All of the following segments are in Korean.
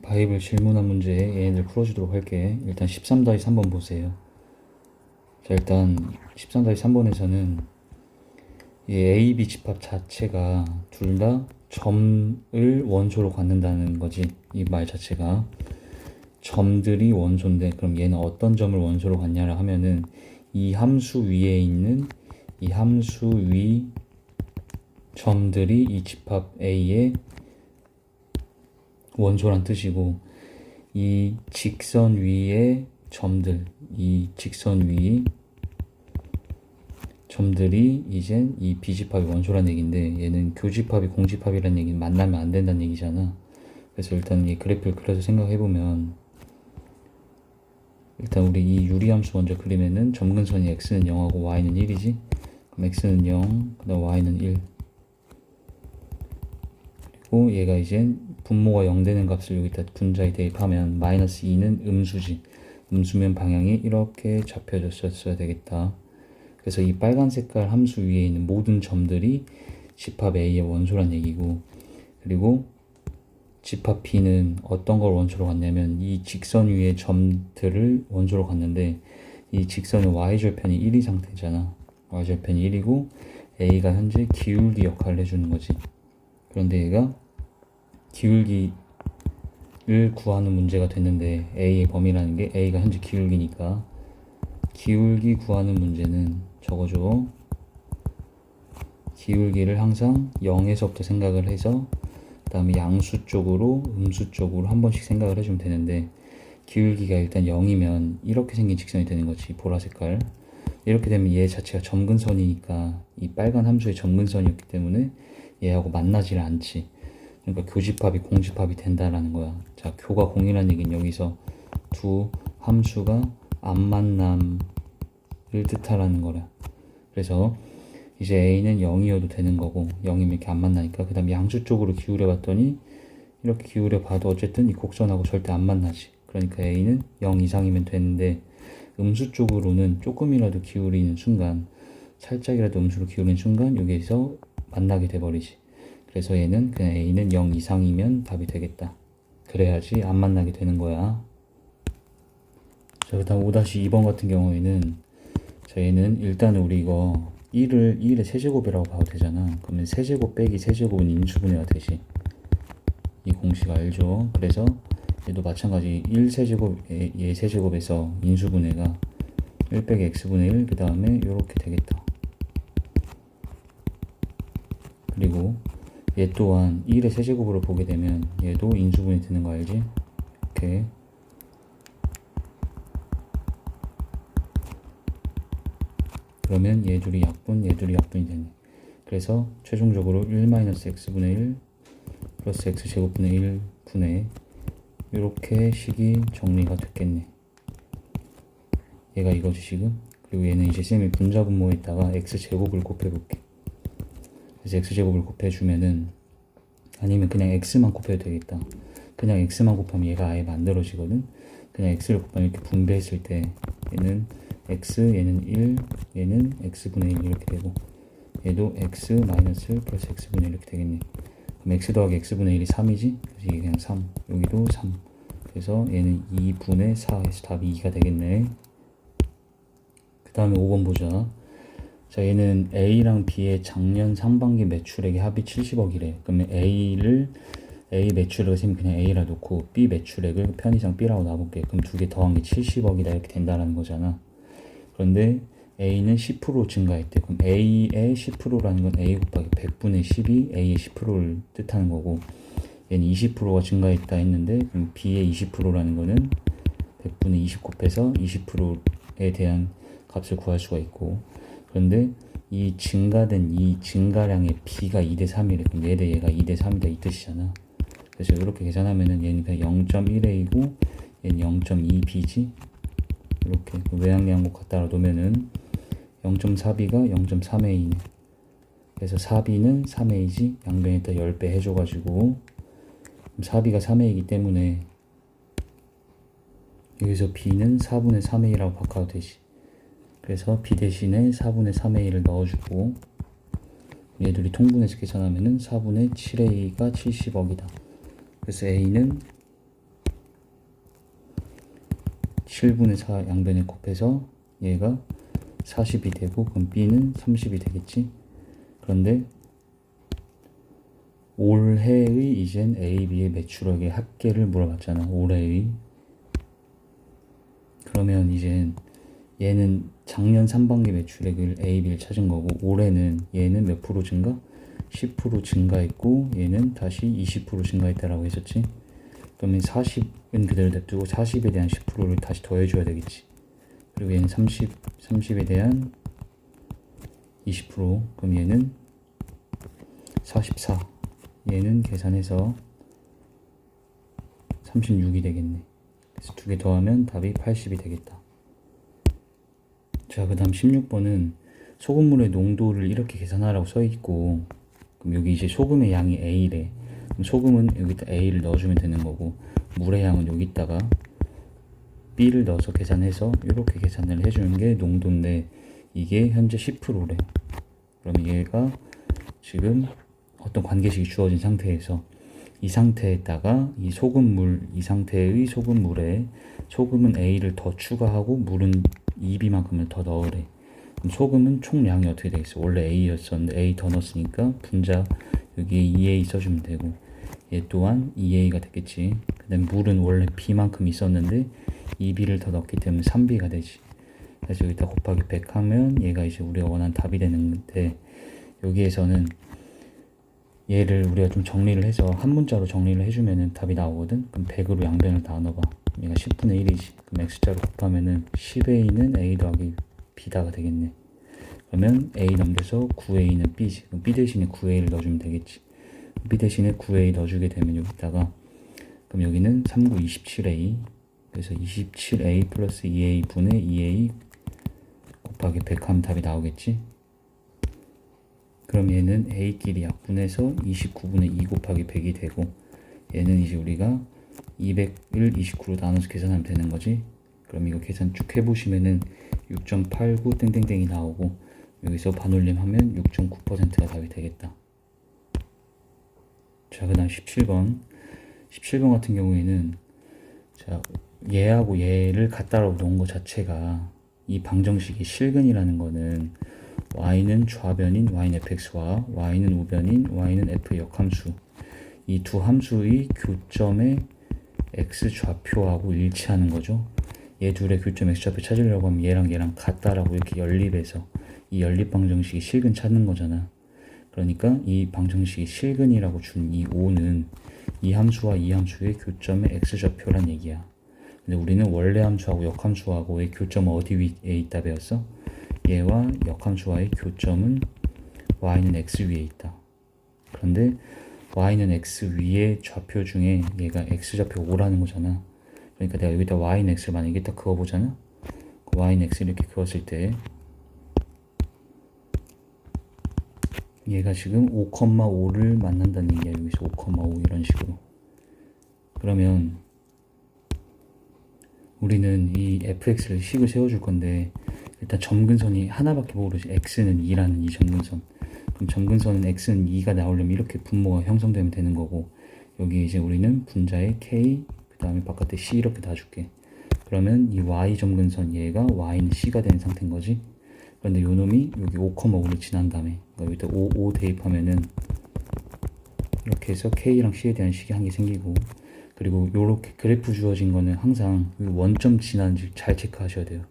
바이블 질문한 문제 얘네들 풀어주도록 할게. 일단 13-3번 보세요. 자, 일단 13-3번에서는 이 A, B 집합 자체가 둘 다 점을 원소로 갖는다는 거지. 이 말 자체가 점들이 원소인데, 그럼 얘는 어떤 점을 원소로 갖냐라 하면은 이 함수 위에 있는 이 함수 위 점들이 이 집합 A의 원소란 뜻이고, 이 직선 위의 점들, 이 직선 위 점들이 이젠 이 비집합이 원소란 얘기인데, 얘는 교집합이 공집합이란 얘기는 만나면 안 된다는 얘기잖아. 그래서 일단 이 그래프를 그려서 생각해보면, 일단 우리 이 유리함수 먼저 그리면은 점근선이 x는 0하고 y는 1이지. 그럼 x는 0, 그 다음 y는 1. 그리고 얘가 이제 분모가 0 되는 값을 여기다 분자에 대입하면 마이너스 2는 음수지. 음수면 방향이 이렇게 잡혀졌어야 되겠다. 그래서 이 빨간 색깔 함수 위에 있는 모든 점들이 집합 A의 원소란 얘기고, 그리고 집합 B는 어떤 걸 원소로 갖냐면 이 직선 위의 점들을 원소로 갖는데, 이 직선은 y절편이 1이 상태잖아. y절편이 1이고 A가 현재 기울기 역할을 해주는 거지. 그런데 얘가 기울기를 구하는 문제가 됐는데, A의 범위라는 게 A가 현재 기울기니까 기울기 구하는 문제는 적어줘. 기울기를 항상 0에서부터 생각을 해서 그 다음에 양수 쪽으로 음수 쪽으로 한 번씩 생각을 해주면 되는데, 기울기가 일단 0이면 이렇게 생긴 직선이 되는 거지. 보라색깔. 이렇게 되면 얘 자체가 점근선이니까 이 빨간 함수의 점근선이었기 때문에 얘하고 만나지를 않지. 그러니까 교집합이 공집합이 된다라는 거야. 자, 교가 공이라는 얘기는 여기서 두 함수가 안 만남을 뜻하라는 거라. 그래서 이제 A는 0이어도 되는 거고, 0이면 이렇게 안 만나니까 그 다음 양수 쪽으로 기울여 봤더니 이렇게 기울여 봐도 어쨌든 이 곡선하고 절대 안 만나지. 그러니까 A는 0 이상이면 되는데, 음수 쪽으로는 조금이라도 기울이는 순간, 살짝이라도 음수로 기울이는 순간 여기에서 만나게 돼버리지. 그래서 얘는 그냥 A는 0 이상이면 답이 되겠다. 그래야지 안 만나게 되는 거야. 자, 그 다음 5-2번 같은 경우에는, 자, 얘는 일단은 우리 이거 1의 세제곱이라고 봐도 되잖아. 그러면 세제곱 빼기 세제곱은 인수분해가 되지. 이 공식 알죠? 그래서 얘도 마찬가지 1세제곱 얘 세제곱에서 인수분해가 1 빼기 x분의 1, 그 다음에 이렇게 되겠다. 그리고 얘 또한 1의 세제곱으로 보게 되면 얘도 인수분해 되는 거 알지? 이렇게. 그러면 얘 둘이 약분이 되네. 그래서 최종적으로 1-x분의 1 플러스 x제곱분의 1 분의 이렇게 식이 정리가 됐겠네. 얘가 이거지 지금. 그리고 얘는 이제 쌤이 분자분모에다가 x제곱을 곱해볼게. 그래서 x제곱을 곱해주면은, 아니면 그냥 x만 곱해도 되겠다. 그냥 x만 곱하면 얘가 아예 만들어지거든. 그냥 x를 곱하면 이렇게 분배했을 때 얘는 x, 얘는 1, 얘는 x분의 1 이렇게 되고, 얘도 x 마이너스 1 플러스 x분의 1 이렇게 되겠네. 그럼 x 더하기 x분의 1이 3이지? 그래서 이게 그냥 3, 여기도 3. 그래서 얘는 2분의 4 해서 답이 2가 되겠네. 그 다음에 5번 보자. 자, 얘는 A랑 B의 작년 상반기 매출액의 합이 70억이래. 그러면 A 매출액을 쌤이 그냥 A라 놓고 B 매출액을 편의상 B라고 놔볼게. 그럼 두 개 더한 게 70억이다 이렇게 된다는 거잖아. 그런데 A는 10% 증가했대. 그럼 A의 10%라는 건 A 곱하기 100분의 10이 A의 10%를 뜻하는 거고, 얘는 20%가 증가했다 했는데, 그럼 B의 20%라는 거는 100분의 20 곱해서 20%에 대한 값을 구할 수가 있고, 그런데 이 증가된 이 증가량의 B가 2대3이래. 그럼 얘 대 얘가 2대3이다 이 뜻이잖아. 그래서 이렇게 계산하면은 얘는 그냥 0.1A고 얘는 0.2B지. 이렇게 외양량곱 갖다 놓으면은 0.4B가 0.3A네. 그래서 4B는 3A지. 양변에다 10배 해줘가지고 4B가 3A이기 때문에 여기서 B는 4분의 3A라고 바꿔도 되지. 그래서 B 대신에 4분의 3A를 넣어주고, 얘들이 통분해서 계산하면은 4분의 7A가 70억이다. 그래서 A는 7분의 4 양변에 곱해서 얘가 40이 되고 그럼 B는 30이 되겠지. 그런데 올해의 이젠 A, B의 매출액의 합계를 물어봤잖아. 올해의. 그러면 이젠 얘는 작년 3분기 매출액을 A, B를 찾은 거고 올해는 얘는 몇 프로 증가? 10% 증가했고 얘는 다시 20% 증가했다라고 했었지. 그러면 40은 그대로 냅두고 40에 대한 10%를 다시 더해줘야 되겠지. 그리고 얘는 30에 대한 20%. 그럼 얘는 44. 얘는 계산해서 36이 되겠네. 그래서 두 개 더하면 답이 80이 되겠다. 자, 그 다음 16번은 소금물의 농도를 이렇게 계산하라고 써있고, 그럼 여기 이제 소금의 양이 A래. 그럼 소금은 여기다 A를 넣어주면 되는 거고, 물의 양은 여기다가 B를 넣어서 계산해서 이렇게 계산을 해주는 게 농도인데, 이게 현재 10%래. 그럼 얘가 지금 어떤 관계식이 주어진 상태에서 이 상태에다가 이 상태의 소금물에 소금은 A를 더 추가하고 물은 2B만큼을 더 넣으래. 그럼 소금은 총량이 어떻게 되겠어? 원래 A였었는데 A 더 넣었으니까 분자 여기에 2A 써주면 되고 얘 또한 2A가 됐겠지. 그 다음 물은 원래 B만큼 있었는데 2B를 더 넣기 때문에 3B가 되지. 그래서 여기다 곱하기 100 하면 얘가 이제 우리가 원하는 답이 되는데 여기에서는 얘를 우리가 좀 정리를 해서 한 문자로 정리를 해주면은 답이 나오거든. 그럼 100으로 양변을 나눠봐. 얘가 10분의 1이지. 그럼 x자로 곱하면은 10a는 a 더하기 b다가 되겠네. 그러면 a 넘겨서 9a는 b지. 그럼 b 대신에 9a를 넣어주면 되겠지. b 대신에 9a 넣어주게 되면 여기다가 그럼 여기는 3, 9, 27a. 그래서 27a 플러스 2a 분의 2a 곱하기 100 하면 답이 나오겠지. 그럼 얘는 a끼리 약분해서 29분의 2 곱하기 100이 되고 얘는 이제 우리가 200을 29로 나눠서 계산하면 되는 거지. 그럼 이거 계산 쭉 해보시면은 6.89 땡땡땡이 나오고 여기서 반올림 하면 6.9%가 답이 되겠다. 자, 그 다음 17번 같은 경우에는 자, 얘하고 얘를 갖다라고 놓은 것 자체가 이 방정식이 실근이라는 거는 y는 좌변인 y는 fx와 y는 우변인 y는 f 역함수 이 두 함수의 교점의 x 좌표하고 일치하는 거죠. 얘 둘의 교점 x 좌표 찾으려고 하면 얘랑 같다라고 이렇게 연립해서 이 연립 방정식이 실근 찾는 거잖아. 그러니까 이 방정식이 실근이라고 준 이 5는 이 함수와 이 함수의 교점의 x 좌표란 얘기야. 근데 우리는 원래 함수하고 역함수하고의 교점은 어디 위에 있다 배웠어? 얘와 역함수와의 교점은 y는 x 위에 있다. 그런데 y는 x 위의 좌표 중에 얘가 x 좌표 5라는 거잖아. 그러니까 내가 여기다 y는 x를 만약에 딱 그어보잖아. 그 y는 x를 이렇게 그었을 때 얘가 지금 5,5를 만난다는 얘기야. 여기서 5,5 이런 식으로. 그러면 우리는 이 fx를 식을 세워줄 건데 일단 점근선이 하나밖에 모르지. x는 2라는 이 점근선. 그럼 점근선은 x는 2가 나오려면 이렇게 분모가 형성되면 되는 거고 여기 이제 우리는 분자에 k 그 다음에 바깥에 c 이렇게 놔줄게. 그러면 이 y 점근선 얘가 y는 c가 되는 상태인 거지. 그런데 요 놈이 여기 5,5를 지난 다음에 그러니까 여기다 5 대입하면은 이렇게 해서 k랑 c에 대한 식이 한 개 생기고 그리고 요렇게 그래프 주어진 거는 항상 원점 지나는지 잘 체크하셔야 돼요.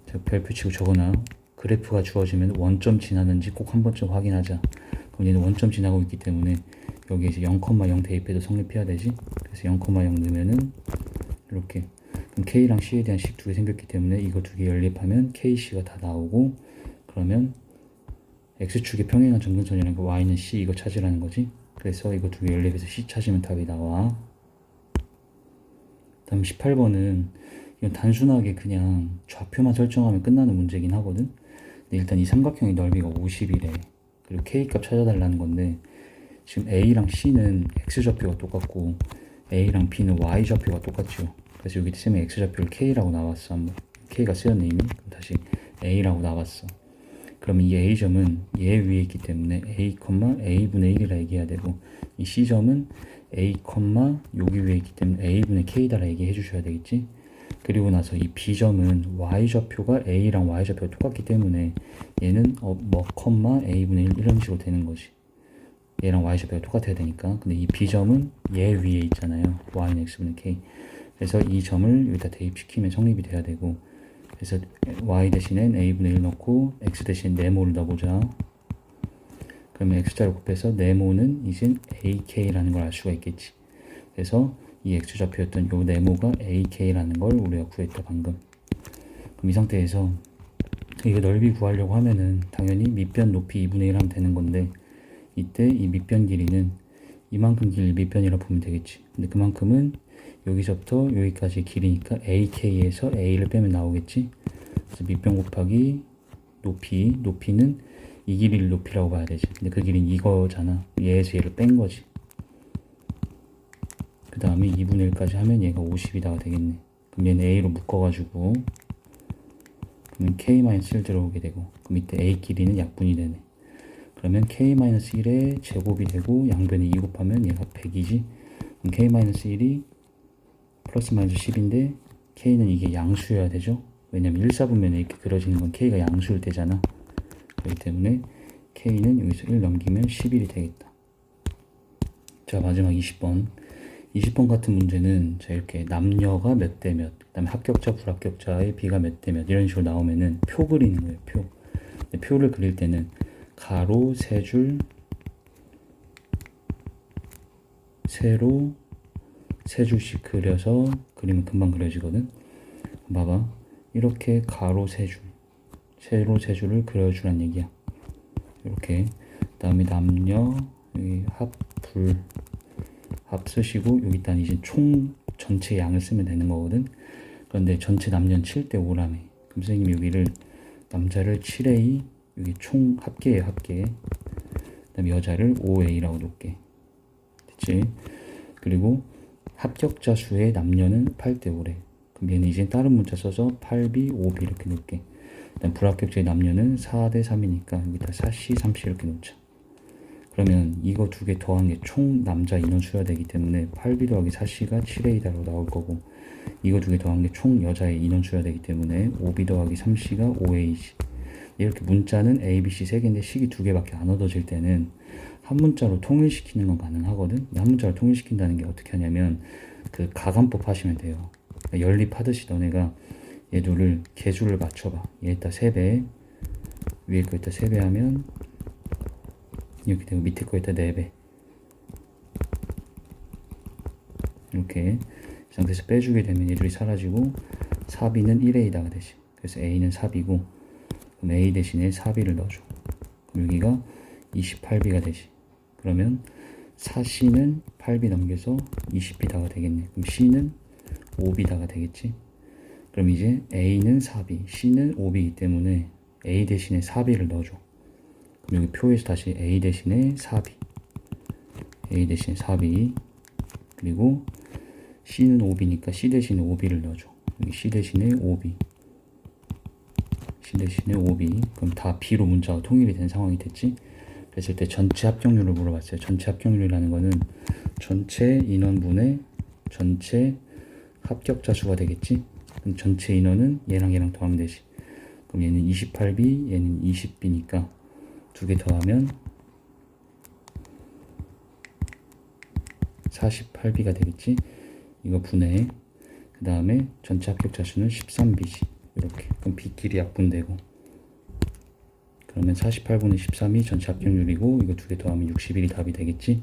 제가 별표 치고 적어놔. 그래프가 주어지면 원점 지나는지 꼭 한 번쯤 확인하자. 그럼 얘는 원점 지나고 있기 때문에 여기 이제 0,0 대입해도 성립해야 되지. 그래서 0,0 넣으면은 이렇게 그럼 K랑 C에 대한 식 두 개 생겼기 때문에 이거 두 개 연립하면 KC가 다 나오고 그러면 X축의 평행한 점근선이라는 거 Y는 C 이거 찾으라는 거지. 그래서 이거 두 개 연립해서 C 찾으면 답이 나와. 다음 18번은 이건 단순하게 그냥 좌표만 설정하면 끝나는 문제긴 하거든. 근데 일단 이 삼각형의 넓이가 50이래. 그리고 K값 찾아달라는 건데 지금 A랑 C는 X좌표가 똑같고 A랑 B는 Y좌표가 똑같죠. 그래서 여기 쌤의 X좌표를 K라고 나왔어. 한번 K가 쓰였네 이미. 그럼 다시 A라고 나왔어. 그러면 이 A점은 얘 위에 있기 때문에 A, A분의 1이라 얘기해야 되고 이 C점은 A, 여기 위에 있기 때문에 A분의 K다라 얘기해 주셔야 되겠지. 그리고 나서 이 B점은 Y좌표가 A랑 Y좌표가 똑같기 때문에 얘는 뭐 컴마 A분의 1 이런 식으로 되는 거지. 얘랑 Y좌표가 똑같아야 되니까. 근데 이 B점은 얘 위에 있잖아요. Y는 X분의 K. 그래서 이 점을 여기다 대입시키면 성립이 돼야 되고, 그래서 Y 대신엔 A분의 1 넣고 X 대신 네모를 넣어보자. 그러면 X자를 곱해서 네모는 이제 AK라는 걸 알 수가 있겠지. 그래서 이 X좌표였던 요 네모가 AK라는 걸 우리가 구했다 방금. 그럼 이 상태에서 이거 넓이 구하려고 하면은 당연히 밑변 높이 2분의 1 하면 되는 건데, 이때 이 밑변 길이는 이만큼 길 밑변이라 보면 되겠지. 근데 그만큼은 여기서부터 여기까지 길이니까 AK에서 A를 빼면 나오겠지. 그래서 밑변 곱하기 높이는 이 길이를 높이라고 봐야 되지. 근데 그 길이는 이거잖아. 얘에서 얘를 뺀 거지. 그 다음에 2분의 1까지 하면 얘가 50이다가 되겠네. 그럼 얘는 A로 묶어가지고 그러면 K-1 들어오게 되고, 그럼 이때 A 길이는 약분이 되네. 그러면 K-1의 제곱이 되고 양변에 2 곱하면 얘가 100이지. 그럼 K-1이 플러스 마이너스 10인데 K는 이게 양수여야 되죠. 왜냐면 1, 4분면에 이렇게 그려지는 건 K가 양수일 때잖아. 그렇기 때문에 K는 여기서 1 넘기면 11이 되겠다. 자, 마지막 20번. 20번 같은 문제는 자 이렇게 남녀가 몇 대 몇, 그 다음에 합격자 불합격자의 비가 몇 대 몇 이런 식으로 나오면은 표 그리는 거예요. 표. 근데 표를 그릴 때는 가로 세 줄, 세로 세 줄씩 그려서 그리면 금방 그려지거든. 봐봐, 이렇게 가로 세 줄, 세로 세 줄을 그려주란 얘기야. 이렇게. 그 다음에 남녀 여기 합 쓰시고 여기다 이제 총 전체 양을 쓰면 되는 거거든. 그런데 전체 남녀는 7대 5라며. 그럼 선생님이 여기를 남자를 7A, 여기 총 합계예요, 합계. 그 다음에 여자를 5A라고 놓을게. 됐지? 그리고 합격자 수의 남녀는 8대 5래. 그럼 얘는 이제 다른 문자 써서 8B, 5B 이렇게 놓을게. 일단 불합격자의 남녀는 4대 3이니까 여기다 4C, 3C 이렇게 놓자. 그러면 이거 두 개 더한 게 총 남자 인원수가 되기 때문에 8B 더하기 4C가 7A다라고 나올 거고, 이거 두 개 더한 게 총 여자의 인원수가 되기 때문에 5B 더하기 3C가 5A지. 이렇게 문자는 A, B, C 세 개인데 식이 두 개밖에 안 얻어질 때는 한 문자로 통일시키는 건 가능하거든. 한 문자로 통일시킨다는 게 어떻게 하냐면 그 가감법 하시면 돼요. 그러니까 연립하듯이 너네가 얘들을 개수를 맞춰봐. 얘에다 3배, 위에 거에다 3배 하면 이렇게 되고 밑에 거에다 4배. 이렇게 이 상태에서 빼주게 되면 얘들이 사라지고 4B는 1A다가 되지. 그래서 A는 4B고, 그럼 A 대신에 4B를 넣어줘. 그럼 여기가 28B가 되지. 그러면 4C는 8B 넘겨서 20B다가 되겠네. 그럼 C는 5B다가 되겠지. 그럼 이제 A는 4B, C는 5B이기 때문에 A 대신에 4B를 넣어줘. 그럼 여기 표에서 다시 A 대신에 4B, A 대신에 4B, 그리고 C는 5B니까 C 대신에 5B를 넣어줘. 여기 C 대신에 5B, C 대신에 5B. 그럼 다 B로 문자가 통일이 된 상황이 됐지. 그랬을 때 전체 합격률을 물어봤어요. 전체 합격률이라는 거는 전체 인원분의 전체 합격자 수가 되겠지. 그럼 전체 인원은 얘랑 얘랑 더하면 되지. 그럼 얘는 28B, 얘는 20B니까 두 개 더하면 48B가 되겠지. 이거 분해. 그 다음에 전체 합격자 수는 13B지. 이렇게. 그럼 B끼리 약분되고, 그러면 48분의 13이 전체 합격률이고 이거 두 개 더하면 61이 답이 되겠지.